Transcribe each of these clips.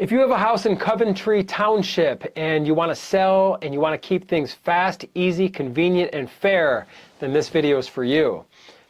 If you have a house in Coventry Township and you want to sell and you want to keep things fast, easy, convenient, and fair, then this video is for you.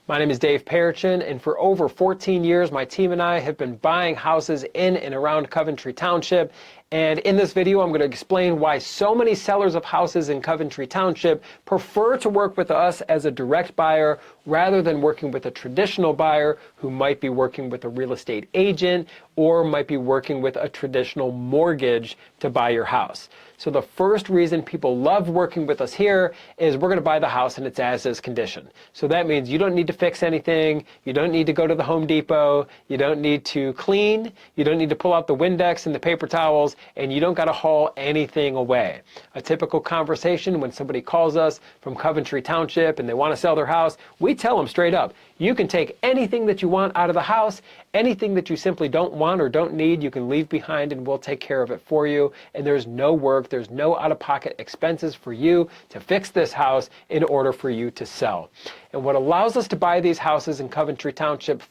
My name is Dave Perichin, and for over 14 years, my team and I have been buying houses in and around Coventry Township. And in this video, I'm going to explain why so many sellers of houses in Coventry Township prefer to work with us as a direct buyer rather than working with a traditional buyer who might be working with a real estate agent or might be working with a traditional mortgage to buy your house. So the first reason people love working with us here is we're going to buy the house in its as-is condition. So that means you don't need to fix anything, you don't need to go to the Home Depot, you don't need to clean, you don't need to pull out the Windex and the paper towels, and you don't got to haul anything away. A typical conversation when somebody calls us from Coventry Township and they want to sell their house, we tell them straight up, you can take anything that you want out of the house, anything that you simply don't want or don't need, you can leave behind and we'll take care of it for you. And there's no work, there's no out-of-pocket expenses for you to fix this house in order for you to sell. And what allows us to buy these houses in Coventry Township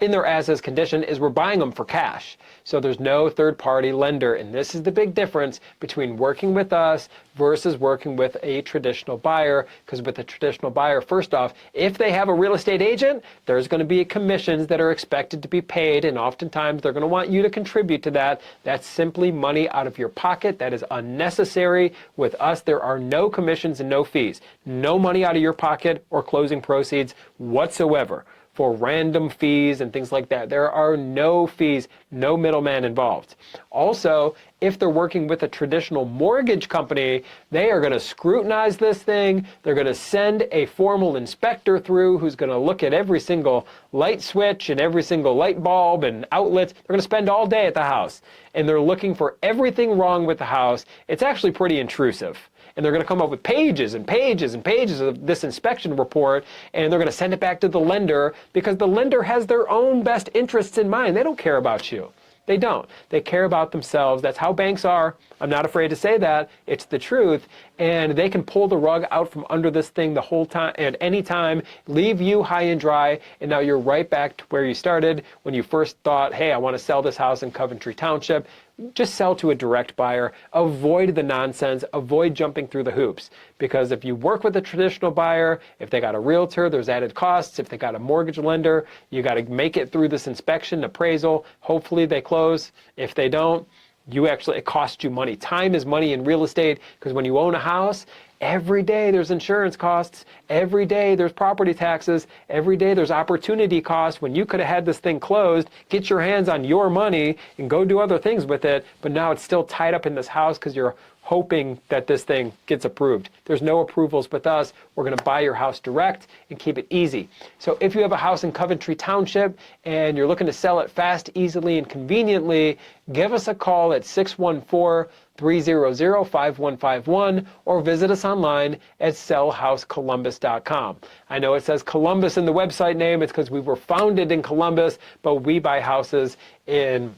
in their as-is condition is we're buying them for cash. So there's no third-party lender, and this is the big difference between working with us versus working with a traditional buyer, because with a traditional buyer, first off, if they have a real estate agent, there's going to be commissions that are expected to be paid, and oftentimes they're going to want you to contribute to that. That's simply money out of your pocket. That is unnecessary. With us, there are no commissions and no fees. No money out of your pocket or closing proceeds whatsoever for random fees and things like that. There are no fees, no middleman involved. Also, if they're working with a traditional mortgage company, they are going to scrutinize this thing. They're going to send a formal inspector through who's going to look at every single light switch and every single light bulb and outlet. They're going to spend all day at the house, and they're looking for everything wrong with the house. It's actually pretty intrusive. And they're going to come up with pages and pages and pages of this inspection report, and they're going to send it back to the lender because the lender has their own best interests in mind. They don't care about you. They don't. They care about themselves. That's how banks are. I'm not afraid to say that. It's the truth. And they can pull the rug out from under this thing the whole time, at any time, leave you high and dry, and now you're right back to where you started when you first thought, hey, I want to sell this house in Coventry Township. Just sell to a direct buyer. Avoid the nonsense. Avoid jumping through the hoops. Because if you work with a traditional buyer, if they got a realtor, there's added costs. If they got a mortgage lender, you got to make it through this inspection, appraisal. Hopefully they close. If they don't, it costs you money. Time is money in real estate, because when you own a house, every day there's insurance costs, every day there's property taxes, every day there's opportunity costs when you could have had this thing closed, get your hands on your money and go do other things with it, but now it's still tied up in this house because you're hoping that this thing gets approved. There's no approvals with us. We're going to buy your house direct and keep it easy. So if you have a house in Coventry Township and you're looking to sell it fast, easily, and conveniently, give us a call at 614-300-5151 or visit us online at sellhousecolumbus.com. I know it says Columbus in the website name. It's because we were founded in Columbus, but we buy houses in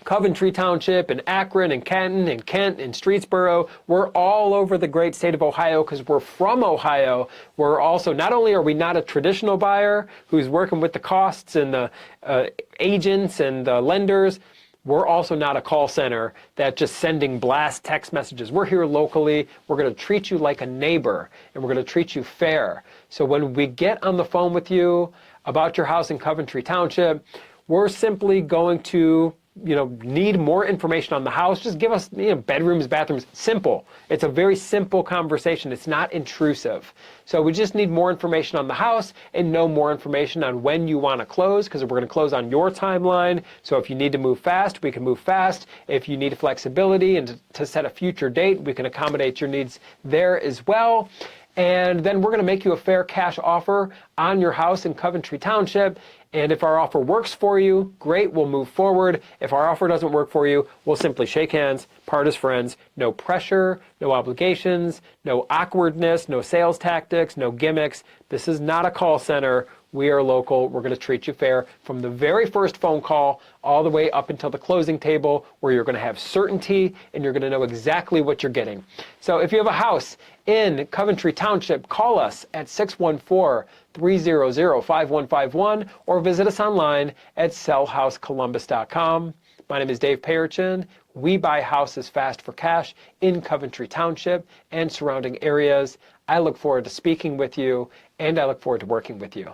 Coventry Township, in Akron, in Canton, in Kent, in Streetsboro. We're all over the great state of Ohio because we're from Ohio. We're also, not only are we not a traditional buyer who's working with the costs and the agents and the lenders, we're also not a call center that's just sending blast text messages. We're here locally. We're going to treat you like a neighbor, and we're going to treat you fair. So when we get on the phone with you about your house in Coventry Township, we're simply going to need more information on the house. Just give us, bedrooms, bathrooms. Simple. It's a very simple conversation. It's not intrusive. So we just need more information on the house and know more information on when you want to close, because we're going to close on your timeline. So if you need to move fast, we can move fast. If you need flexibility and to set a future date, we can accommodate your needs there as well. And then we're going to make you a fair cash offer on your house in Coventry Township. And if our offer works for you, great, we'll move forward. If our offer doesn't work for you, we'll simply shake hands, part as friends. No pressure, no obligations, no awkwardness, no sales tactics, no gimmicks. This is not a call center. We are local. We're going to treat you fair from the very first phone call all the way up until the closing table, where you're going to have certainty and you're going to know exactly what you're getting. So if you have a house in Coventry Township, call us at 614-300-5151 or visit us online at sellhousecolumbus.com. My name is Dave Perichin. We buy houses fast for cash in Coventry Township and surrounding areas. I look forward to speaking with you, and I look forward to working with you.